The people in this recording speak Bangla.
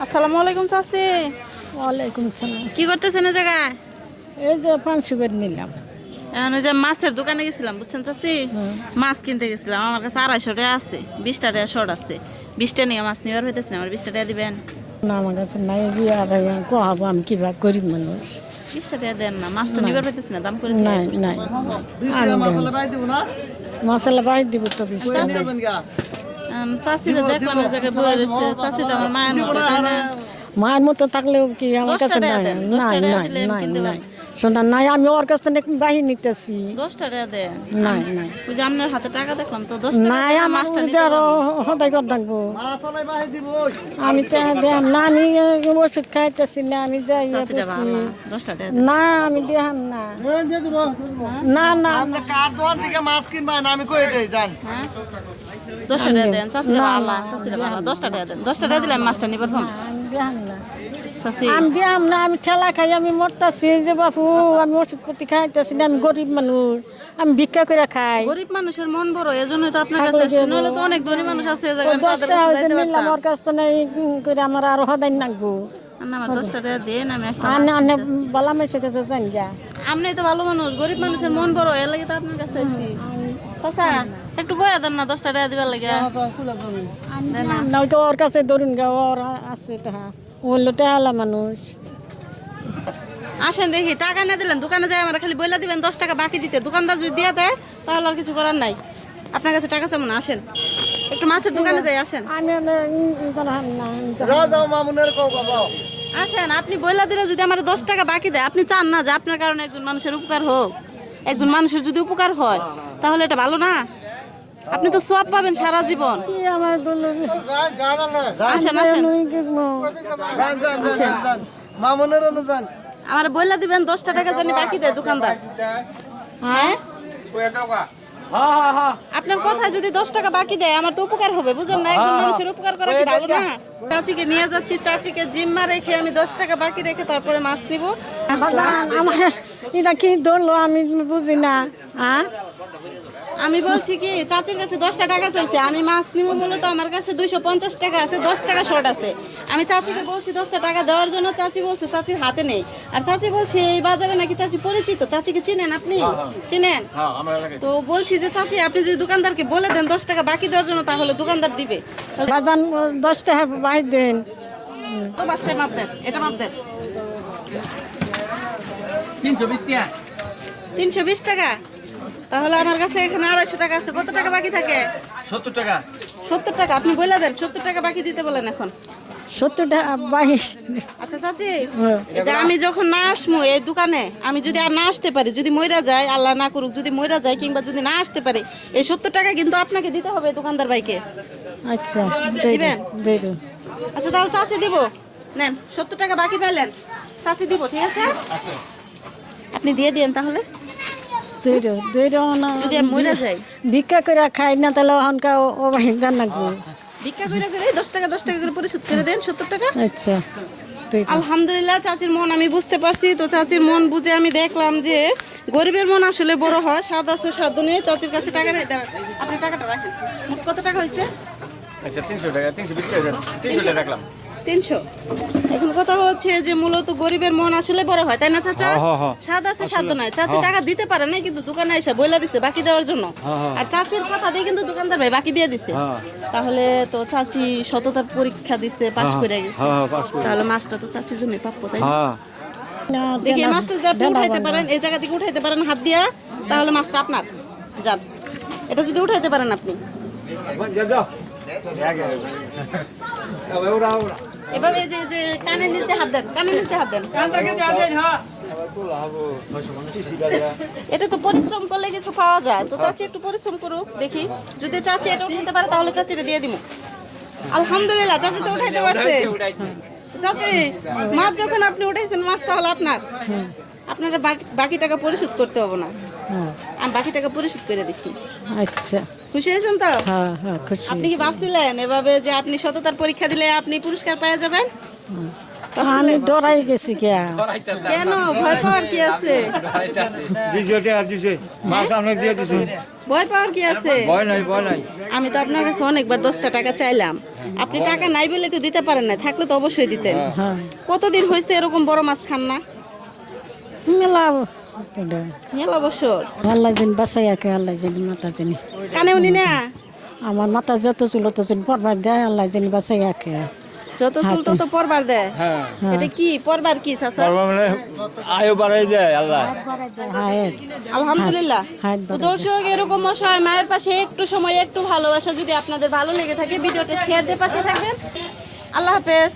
আসসালামু আলাইকুম চাচি। ওয়ালাইকুম সালাম। কি করতেছেন এই জায়গায়? এই যে 500 করে নিলাম। এখন ওই যে মাছের দোকানে গেছিলাম বুঝছেন চাচি, মাছ কিনতে গেছিলাম। আমার কাছে 250 টাকা আছে, 20 টাকা শর্ট আছে। 20 নিয়ে মাছ নিবার হইতেছে না, আমার 20 টাকা দিবেন? না আমার কাছে নাই, আর কোহাবো আমি কিবা গরিব মানুষ। 20 টাকা দেন না, মাছটা নিবার হইতেছে না, দাম করে দিন। নাই নাই মশলা বাই দিব তো 20 টাকা। চাচিরা দেখলাম এই জায়গায় বয়ে রয়েছে, চাচি তো আমার মায়ের মতো, তাই না? মায়ের মতো থাকলেও কি আমার 10 কাছে টাকা নাই দেন, 10 নাই টাকা নাই দিলে আমি নাই কিনতে নাই পারবো। শোনা নাই, আমি ওর কাছ থেকে বাহি নিতেছি। 10 টাকা দেন। নাই নাই ওই যে আপনার হাতে টাকা দেখলাম তো, 10 টাকা নাই দিয়ে আমার মাছটা নিতে আরো পারবো। সদাই করে থাকবো। আমি তো দেখাম না, আমি ওষুধ খাইতেছি না, আমি যাই চাচিটা ভালো না, 10 টাকা দেন। না আমি দেখাম না না না আপনি কার দোকান থেকে মাছ কিনবেন আমি কই দেই জান। হ্যাঁ 10 টাকা দেন, চাচিরা ভালো, চাচিরা ভালো, 10 টাকা দেন। 10 টাকা দিলে আমি মাছটা নিবার পাবো। আমি দেখাম না চাচি আমি দিয়াম না, আমি ঠেলা খাই, আমি মরতাছি যে বাপু, আমি ওষুধপাতি খাইতেছি না, আমি গরিব মানুষ, আমি ভিক্ষা করে খাই। গরিব মানুষের মন বড়, এজন্যই তো আপনার কাছে আসছি, নইলে তো অনেক ধনী মানুষ আছে এই জায়গায়, আমি তাদের 10 টাকা কাছে হয়েছে যাইতে নিলাম, পারতাম। ওর কাছ তো নাই করে আমার আরো সদাই নাকবো। না আমার 10 টাকা দেন, আমি একটা আনে মাছ আনে নিতেছি। বালা মেসে গেছে চান গা। আপনি তো ভালো মানুষ, গরিব মানুষের মন বড়, এর লাগি তো আপনার কাছে আসছি। চাচা একটু বয়া দেন না, 10 টাকা দিবার লাগে। না ওই তো ওর কাছে ধরুন গা, ওর আছে টাকা, বললো টাকা মানুষ। আসেন দেখি, টাকা না দিলেন দোকানে যাই আমার খালি বইলা দিবেন 10 টাকা বাকি দিতে, দোকানদার যদি দিয়ে দেয় তাহলে আর কিছু করার নাই। আপনার কাছে টাকা চাবো না, আসেন একটু মাছের দোকানে যাই, আসেন আমি করাম না, যাও যাও মামুনের কও বাবা। আসেন। আপনি বইলা দিলে যদি আমার 10 টাকা বাকি দেয়, আপনি চান না যে আপনার কারণে একজন মানুষের উপকার হোক? একজন মানুষের যদি উপকার হয় তাহলে এটা ভালো না? আপনি তো সওয়াব পাবেন সারা জীবন। কি আমার বললো যান যান না আসেন আসেন, যান যান যান যান মামুনের অনু যান। আমার বইলা দিবেন 10 টাকা জানি বাকি দেয় দোকানদার। হ্যাঁ আপনার কথায় যদি 10 টাকা বাকি দেয় আমার তো উপকার হবে, বুঝলেন না? একজন মানুষের উপকার করা কি ভালো না? চাচিকে নিয়ে যাচ্ছি, চাচিকে জিম্মা রেখে আমি 10 টাকা বাকি রেখে তারপরে মাছ নিব। আমার এটা কি ধরলো আমি বুঝি না। হ্যাঁ আমি বলছি কি, চাচির কাছে 10 টাকা চাইছে, আমি মাছ নিব মূলত আমার কাছে 250 টাকা আছে, 10 টাকা শর্ট আছে। আমি চাচিকে বলছি 10 টাকা দেওয়ার জন্য, চাচি বলছে চাচির হাতে নেই। আর চাচি বলছে এই বাজারে নাকি চাচি পরিচিত। চাচিকে চিনেন আপনি? চিনেন? তো বলছি যে চাচি আপনি যদি দোকানদারকে বলে দেন 10 টাকা বাকি দেওয়ার জন্য, তাহলে দোকানদার দিবে। বাজান 10 টাকা বাই দেন। তো 5 টাকা মাপ দেন, এটা মাপ দেন। 320 টাকা 320 টাকা? তাহলে আমার কাছে এখানে 250 টাকা আছে। কত টাকা বাকি থাকে? 70 টাকা 70 টাকা। আপনি বলে দেন 70 টাকা বাকি দিতে বলেন এখন। 70 টাকা বাই। আচ্ছা চাচি, এই যে আমি যখন না আসবো এই দোকানে, আমি যদি আর না আসতে পারি, যদি মইরা যায়, আল্লাহ না করুক, যদি মইরা যায় কিংবা যদি না আসতে পারি, এই 70 টাকা কিন্তু আপনাকে দিতে হবে দোকানদার ভাইকে। আচ্ছা দিবেন? দেরো। আচ্ছা তাহলে চাচি দিব, নেন 70 টাকা বাকি পেলেন, চাচি দিব, ঠিক আছে? আপনি দিয়ে দিন তাহলে, দেরো দেরো না, যদি আমি মইরা যাই। ভিক্ষা করে খাই না তাহলে ওখানকার ও ভাই গান লাগবে। ভিক্ষা করে 10 টাকা করে পরিশোধ করে দেন, 70 টাকা। আচ্ছা দেরো। আলহামদুলিল্লাহ, চাচির মন আমি বুঝতে পারছি। তো চাচির মন বুঝে আমি দেখলাম যে গরিবের মন আসলে বড় হয়, স্বাদ আছে স্বাদ নিয়ে। চাচির কাছে টাকা নেই, দাঁড়ান, আপনি টাকাটা রাখেন। মোট কত টাকা হয়েছে? আচ্ছা 300 টাকা 320 টাকা দেন, 300 টাকা রাখলাম। 300। এখন কথা হচ্ছে যে মূলত গরিবের মন আসলে বড় হয়, তাই না চাচা? স্বাদ আছে স্বাদ নাই। চাচি টাকা দিতে পারে না, কিন্তু দোকানে এসে বইলা দিছে বাকি দেওয়ার জন্য। আর চাচির কথা দিয়ে কিন্তু দোকানদার ভাই বাকি দিয়ে দিছে। তাহলে তো চাচি সততার পরীক্ষা দিছে, পাশ করে গেছে। তাহলে মাছটা তো চাচির জন্য প্রাপ্য, তাই না? না দেখি এই মাছটা যদি আপনি উঠাইতে পারেন, এই জায়গা থেকে উঠাইতে পারেন হাত দিয়া, তাহলে মাছটা আপনার। যান, এটা যদি উঠাইতে পারেন আপনি। এবার এই যে কানে নিচে হাত দেন, কানে নিচে হাত দেন। এটা তো পরিশ্রম করলে কিছু পাওয়া যায়। তো চাচি একটু পরিশ্রম করুক, দেখি যদি চাচি এটা উঠাইতে পারে তাহলে চাচিটা দিয়ে দিব। আলহামদুলিল্লাহ, চাচি তো উঠাইতে পারছে। চাচি মাছ যখন আপনি উঠাইছেন, মাছ তাহলে আপনার। আপনারা বাকি টাকা পরিশোধ করতে হবে না, আমি বাকি টাকা পরিশোধ করে দিচ্ছি। আচ্ছা খুশি হয়েছেন তো? হ্যাঁ হ্যাঁ খুশি। আপনি কি ভাবছিলেন এভাবে যে আপনি সততার পরীক্ষা দিলে আপনি পুরস্কার পেয়ে যাবেন? আমি ডরাই গেছি কে কেন ভয় পাওয়ার কি আছে? ভয় পাওয়ার কি আছে? আমি তো আপনার কাছে অনেকবার 10টা টাকা চাইলাম, আপনি টাকা নাই বলে তো দিতে পারেন না, থাকলে তো অবশ্যই দিতেন। হ্যাঁ কতদিন হয়েছে এরকম বড় মাছ খান না? মেলা মেলা বছর। আল্লাহ জানি বাসাই আঁকে, আল্লাহ জানি মাতা জানি। কানে উনি না আমার মাথা যত চুল তত জানি পরবার দেয়, আল্লাহ জানি বাসাই আঁকে। যত চুল তত পরবার দেয়। এটা কি পরবার কি চাচা? আয়ু বাড়াই দেয় আল্লাহ। হায়ের আলহামদুলিল্লাহ। হায়ের তো দর্শক, এরকম অসহায় মায়ের পাশে একটু সময় একটু ভালোবাসা যদি আপনাদের ভালো লেগে থাকে, ভিডিওটা শেয়ার দিয়ে পাশে থাকবেন। আল্লাহ হাফেজ।